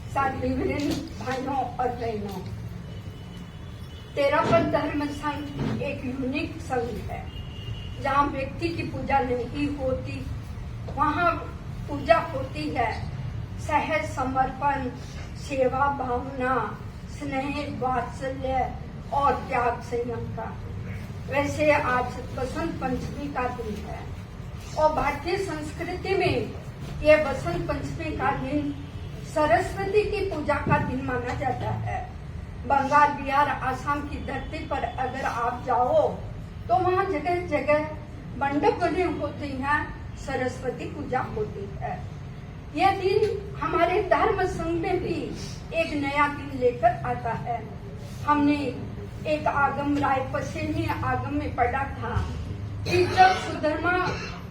साथी भाइयों और बहनों, तेरापंथ धर्म संघ एक यूनिक संघ है जहाँ व्यक्ति की पूजा नहीं होती, वहाँ पूजा होती है सहज समर्पण, सेवा भावना, स्नेह, वात्सल्य और त्याग संयम का। वैसे आज बसंत पंचमी का दिन है और भारतीय संस्कृति में यह बसंत पंचमी का दिन सरस्वती की पूजा का दिन माना जाता है। बंगाल, बिहार, आसाम की धरती पर अगर आप जाओ तो वहाँ जगह जगह मंडप बने होते हैं, सरस्वती पूजा होती है। यह दिन हमारे धर्म संघ में भी एक नया दिन लेकर आता है। हमने एक आगम राय पसेनी आगम में पढ़ा था कि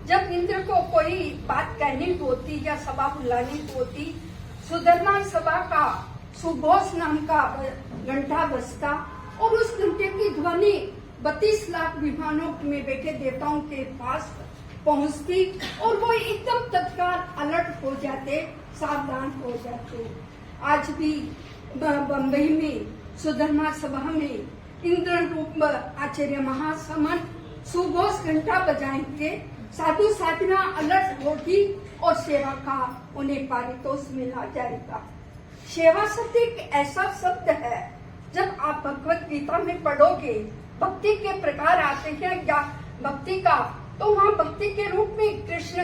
जब इंद्र को कोई बात कहनी होती या सभा बुलानी होती, सुधर्मा सभा का सुघोष नाम का घंटा बजता और उस घंटे की ध्वनि 32 लाख विमानों में बैठे देवताओं के पास पहुंचती और वो एकदम तत्काल अलर्ट हो जाते, सावधान हो जाते। आज भी बम्बई में सुधर्मा सभा में इंद्र रूप आचार्य महासमन सुघोष घंटा बजाएंगे, साधु साधना अलर्ट होगी और सेवा का उन्हें पारितोष मिला जाएगा। सेवा शब्द एक ऐसा शब्द है, जब आप भगवत गीता में पढ़ोगे भक्ति के प्रकार आते हैं या भक्ति का, तो वहाँ भक्ति के रूप में कृष्ण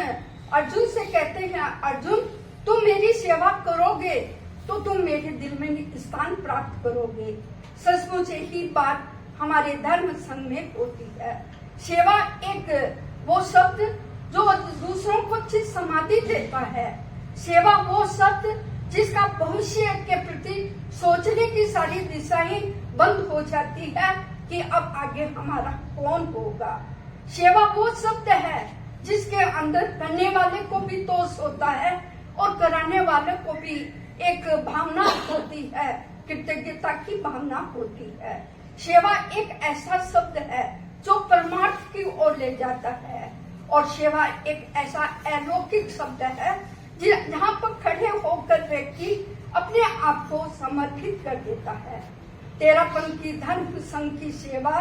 अर्जुन से कहते हैं, अर्जुन तुम मेरी सेवा करोगे तो तुम मेरे दिल में स्थान प्राप्त करोगे। सचमुच ही बात हमारे धर्म संघ में होती है। सेवा एक वो शब्द जो दूसरों को चित्त समाधि देता है। सेवा वो शब्द जिसका भविष्य के प्रति सोचने की सारी दिशाएं बंद हो जाती है कि अब आगे हमारा कौन होगा। सेवा वो शब्द है जिसके अंदर करने वाले को भी दोष होता है और कराने वाले को भी एक भावना होती है, कृतज्ञता की भावना होती है। सेवा एक ऐसा शब्द है जो परमार्थ की ओर ले जाता है और सेवा एक ऐसा अलौकिक शब्द है जहाँ पर खड़े होकर व्यक्ति अपने आप को समर्पित कर देता है। तेरापंथी धर्म संघ की सेवा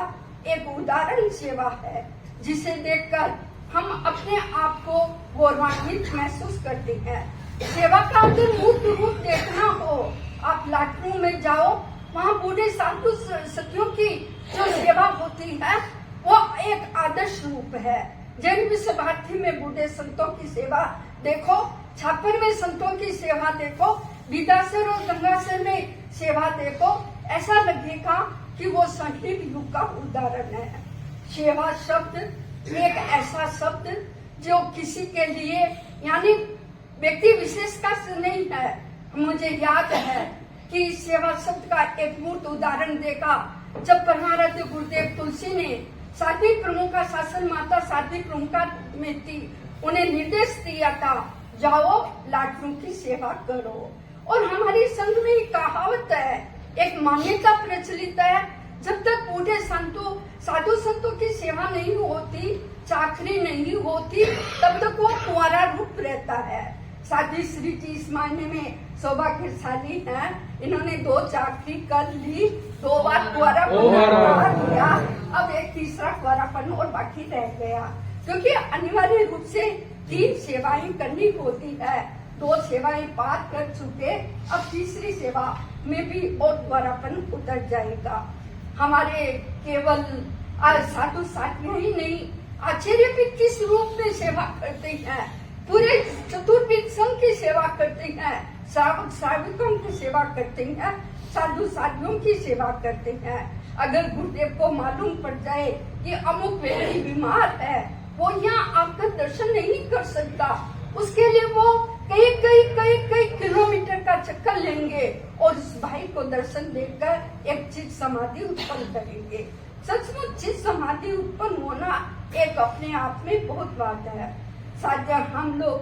एक उदाहरण सेवा है जिसे देखकर हम अपने आप को गौरवान्वित महसूस करते हैं। सेवा का अगर मूर्त रूप देखना हो, आप लाटू में जाओ, वहाँ बूढ़े साधु सखियों की जो सेवा होती है वो एक आदर्श रूप है। जैन विश्व भारती में बूढ़े संतों की सेवा देखो, छापर में संतों की सेवा देखो, विदासर और गंगासर में सेवा देखो, ऐसा लगेगा कि वो संगीत युग का उदाहरण है। सेवा शब्द एक ऐसा शब्द जो किसी के लिए यानी व्यक्ति विशेष का नहीं है। मुझे याद है कि सेवा शब्द का एक मूर्त उदाहरण देखा जब परमाराध्य गुरुदेव तुलसी ने साध्वी प्रमुखा शासन माता साध्वी प्रमुखा में थी, उन्हें निर्देश दिया था जाओ लाटू की सेवा करो। और हमारी संघ में एक कहावत है, एक मान्यता प्रचलित है, जब तक बूढ़े संतों साधु संतों की सेवा नहीं होती, चाकरी नहीं होती, तब तक वो कुंवारा रूप रहता है। साध्वी श्री जी इस मायने में सौभाग्यशाली है, इन्होंने 2 चाकरी कर ली, 2 बार कुंवारापन लिया, अब एक तीसरा कुंवारापन और बाकी रह गया। क्योंकि अनिवार्य रूप से 3 सेवाएं करनी होती है। 2 सेवाएं पार कर चुके, अब तीसरी सेवा में भी और दोबारापन उतर जाएगा। हमारे केवल साधु साधियां ही नहीं, आचार्य भी किस रूप में सेवा करते हैं, पूरे चतुर्विद संघ की सेवा करते हैं, श्रावक श्राविकों की सेवा करते हैं, साधु साधियों की सेवा करते हैं। अगर गुरुदेव को मालूम पड़ जाए कि अमुक व्यक्ति बीमार है, वो यहाँ आकर दर्शन नहीं कर सकता, उसके लिए वो कई किलोमीटर का चक्कर लेंगे और उस भाई को दर्शन देकर एक चित्त समाधि उत्पन्न करेंगे। सचमुच चित्त समाधि उत्पन्न होना एक अपने आप में बहुत बात है। साध्या हम लोग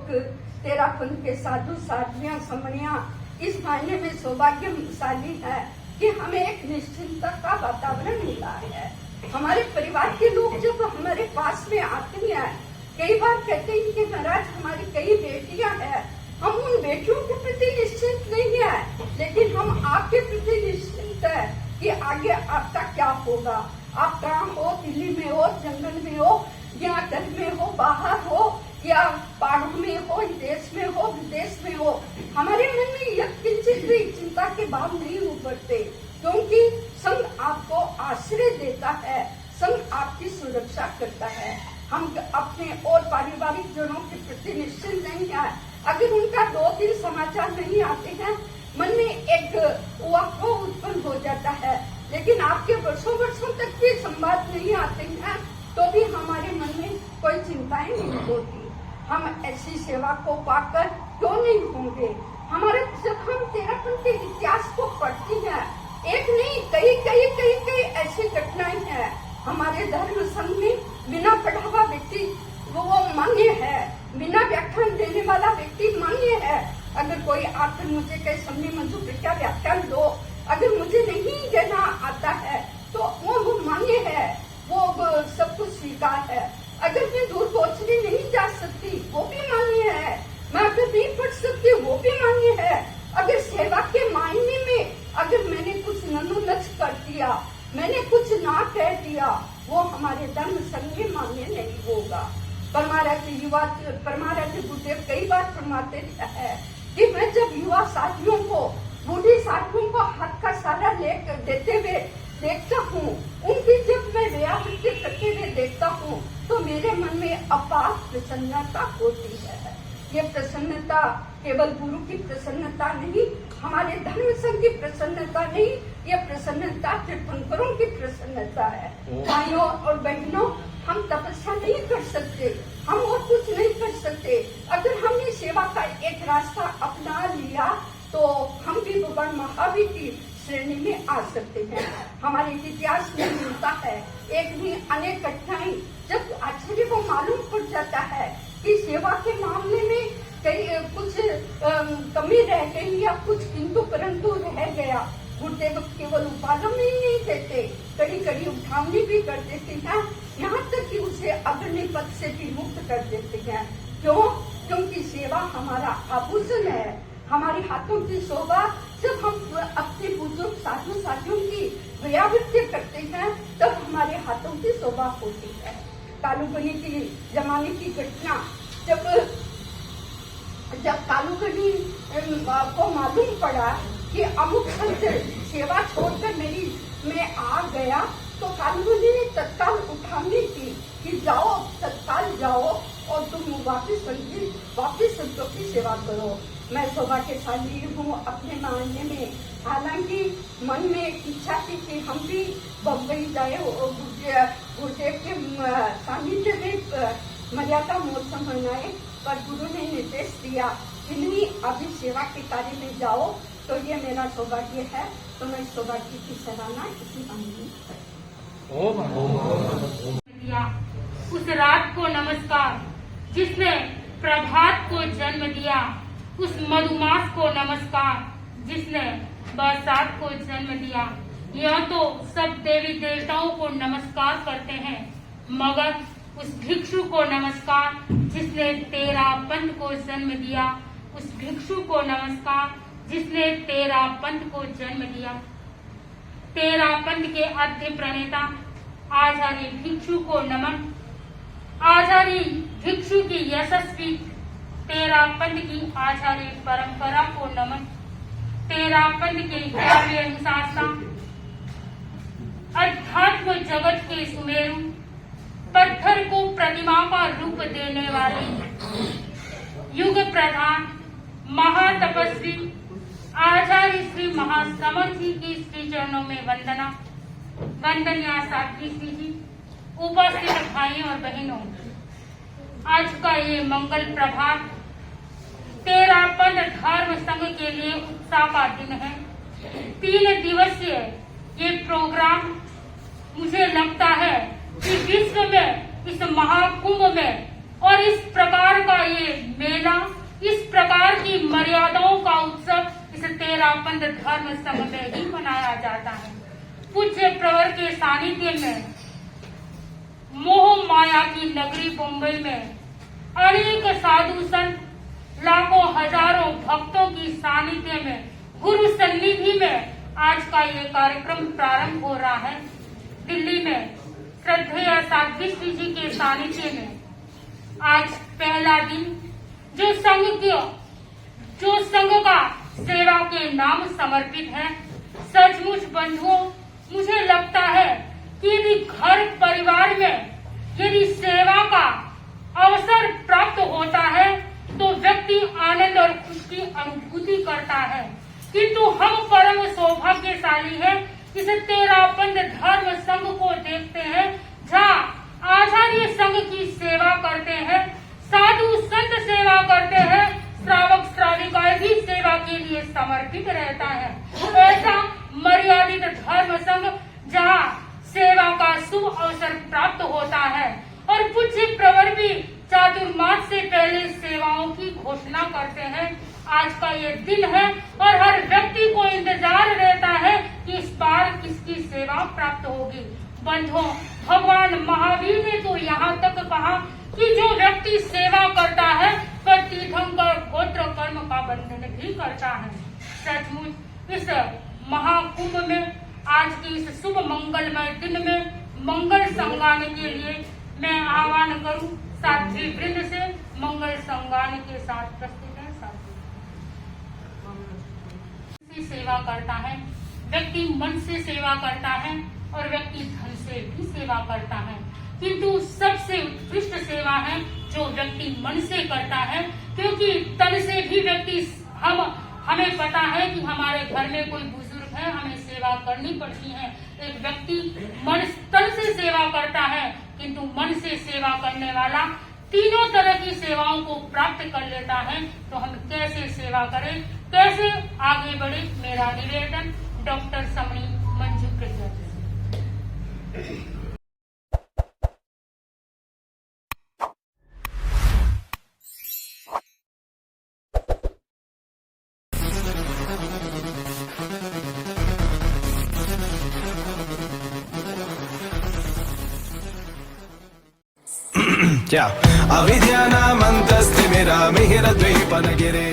तेरापंथ के साधु साधियां समणिया इस मायने में सौभाग्यशाली है कि हमें एक निश्चिंतता का वातावरण मिला है। हमारे परिवार के लोग जब हमारे पास में आते हैं, कई बार कहते हैं कि महाराज हमारी कई बेटियां हैं, हम उन बेटियों के प्रति निश्चिंत नहीं है, लेकिन हम आपके प्रति निश्चिंत है कि आगे आपका क्या होगा। आप कहाँ हो, दिल्ली में हो, जंगल में हो, या घर में हो, बाहर हो, या पहाड़ों में हो, देश में हो, विदेश में हो, हमारे मन में यह किंचित भी चिंता के भाव नहीं उभरते, क्योंकि संघ आपको आश्रय देता है, संघ आपकी सुरक्षा करता है। हम अपने और पारिवारिक जनों के प्रति निश्चिंत नहीं है। अगर उनका 2-3 समाचार नहीं आते हैं, मन में एक वाह उत्पन्न हो जाता है, लेकिन आपके वर्षों तक भी संवाद नहीं आते हैं, तो भी हमारे मन में कोई चिंताएं नहीं होती। हम ऐसी सेवा को पाकर क्यों नहीं होंगे। हमारे जब हम तेरापंथ के इतिहास को पढ़ते हैं, एक नहीं कई ऐसी घटनाएं हैं। हमारे धर्म संघ में बिना पढ़ा हुआ व्यक्ति वो मान्य है, बिना व्याख्यान देने वाला व्यक्ति मान्य है। अगर कोई आकर मुझे कहे समझे मंजूर क्या व्याख्यान दो, अगर मुझे नहीं देना आता है तो वो मान्य है, वो सब कुछ स्वीकार है। अगर मैं दूर पहुंचने नहीं जा सकती, वो भी मान्य है। मैं अगर नहीं पढ़ सकती, वो भी मान्य है। अगर सेवा के मायने में अगर मैंने कुछ ननुनच कर दिया, मैंने कुछ ना कह दिया, वो हमारे धर्म संघ में मान्य नहीं होगा। परमाराध्य गुरुदेव कई बार फरमाते हैं कि मैं जब युवा साथियों को, बूढ़ी साथियों को हाथ का सहारा लेकर देते हुए देखता हूँ, उनकी जब मैं व्यावृत्ति करते हुए देखता हूँ, तो मेरे मन में अपार प्रसन्नता होती है। ये प्रसन्नता केवल गुरु की प्रसन्नता नहीं, हमारे धर्म संघ की प्रसन्नता नहीं, ये प्रसन्नता तीर्थंकरों की प्रसन्नता है। भाइयों और बहनों, हम तपस्या नहीं कर सकते, हम और कुछ नहीं कर सकते। अगर हमने सेवा का एक रास्ता अपना लिया तो हम भी भगवान महावीर की श्रेणी में आ सकते हैं। हमारे इतिहास में मिलता है एक नहीं अनेक घटनाएं, जब आचार्य को मालूम पड़ जाता है कि सेवा के मामले में कई कुछ कमी रह गई या कुछ किंतु परंतु रह गया, गुरुदेव केवल उपालम ही नहीं देते, कड़ी उठावनी भी कर देते हैं, यहाँ तक कि उसे अग्नि पद से भी मुक्त कर देते हैं। क्यों? क्योंकि सेवा हमारा आभूषण है, हमारे हाथों की शोभा। जब हम अपने बुजुर्ग साधु साधियों की व्यावृत्ति करते हैं, तब हमारे हाथों की शोभा होती है। कालूगनी की जमाने की घटना, जब कालूगनी को मालूम पड़ा कि अमुक संत सेवा छोड़कर मैं आ गया, तो कालूगनी ने तत्काल उठानी की कि जाओ, तत्काल जाओ और तुम वापिस संतों की सेवा करो। मैं सौभाग्यशाली हूँ अपने मानने में। हालांकि मन में इच्छा थी कि हम भी बम्बई जाए और गुरुदेव के सानिध्य में मर्यादा महोत्सव मनाए, पर गुरु ने निर्देश दिया कि नहीं, अभी सेवा के कार्य में जाओ। तो ये मेरा सौभाग्य है, तो मैं सौभाग्य की सराहना इसी मांगी। उस रात को नमस्कार जिसने प्रभात को जन्म दिया, उस मधुमास को नमस्कार जिसने बरसात को जन्म दिया। यह तो सब देवी देवताओं को नमस्कार करते हैं, मगर उस भिक्षु को नमस्कार जिसने तेरापंथ को जन्म दिया, उस भिक्षु को नमस्कार जिसने तेरापंथ को जन्म दिया। तेरापंथ के आद्य प्रणेता आचार्य भिक्षु को नमन। आचार्य आचार्य भिक्षु की यशस्वी तेरापंथ की आचार्य परंपरा को नमन। तेरापंथ के 11वें अनुशासना अध्यात्म जगत के सुमेरु, पत्थर को प्रतिमा का रूप देने वाली युग प्रधान महातपस्वी आचार्य श्री महासमर जी की श्री चरणों में वंदना। वंदनीय साध्वी श्री जी, उपस्थित भाइयों और बहनों, आज का ये मंगल प्रभात तेरापंथ धर्म संघ के लिए उत्साह का दिन है। 3 दिवसीय ये प्रोग्राम मुझे लगता है कि विश्व में इस महाकुंभ में और इस प्रकार का ये मेला, इस प्रकार की मर्यादाओं का उत्सव इस तेरापंथ धर्म संघ में ही मनाया जाता है। पूज्य प्रवर के सानिध्य में मोह माया की नगरी मुंबई में अनेक साधु संत, लाखों हजारों भक्तों की सानिध्य में, गुरु सन्निधि में आज का ये कार्यक्रम प्रारंभ हो रहा है। दिल्ली में श्रद्धेय साध्वी श्री जी के सानिध्य में आज पहला दिन जो संघ का सेवा के नाम समर्पित है। सचमुच बंधुओं, मुझे लगता है कि यदि घर परिवार में यदि सेवा का अवसर प्राप्त होता है तो व्यक्ति आनंद और खुशी की अनुभूति करता है, किंतु हम परम सौभाग्यशाली हैं इस तेरापंथ धर्म संघ को देखते हैं, जहाँ आचार्य संघ की सेवा करते हैं, साधु संत सेवा करते हैं, श्रावक श्राविकाएं भी सेवा के लिए समर्पित रहता है। ऐसा मर्यादित धर्म संघ जहाँ सेवा का शुभ अवसर प्राप्त होता है और पूज्य प्रवर भी चातुर्मास से पहले सेवाओं की घोषणा करते हैं। आज का ये दिन है और हर व्यक्ति को इंतजार रहता है कि इस बार किसकी सेवा प्राप्त होगी। बंधुओं, भगवान महावीर ने तो यहाँ तक कहा कि जो व्यक्ति सेवा करता है वह तीर्थंकर गोत्र कर्म का बंधन भी करता है। सचमुच इस महाकुंभ में आज की इस शुभ मंगलमय दिन में मंगल संगान के लिए मैं आह्वान करूं साध्वी वृंद से। मंगल संगान के साथ प्रस्तुत है साध्वी। सेवा करता है व्यक्ति, मन से सेवा करता है और व्यक्ति धन से भी सेवा करता है, किंतु सबसे उत्कृष्ट सेवा है जो व्यक्ति मन से करता है, क्योंकि तन से भी व्यक्ति हमें पता है कि हमारे घर में कोई बुजुर्ग है, हमें सेवा करनी पड़ती है। एक व्यक्ति तन से सेवा करता है, किंतु मन से सेवा करने वाला तीनों तरह की सेवाओं को प्राप्त कर लेता है। तो हम कैसे सेवा करें, कैसे आगे बढ़े, मेरा निवेदन डॉक्टर समणी मंजू प्रज्ञा जी। क्या अविद्यानामन्तस्तिमिरमिहिरद्वीपनगिरे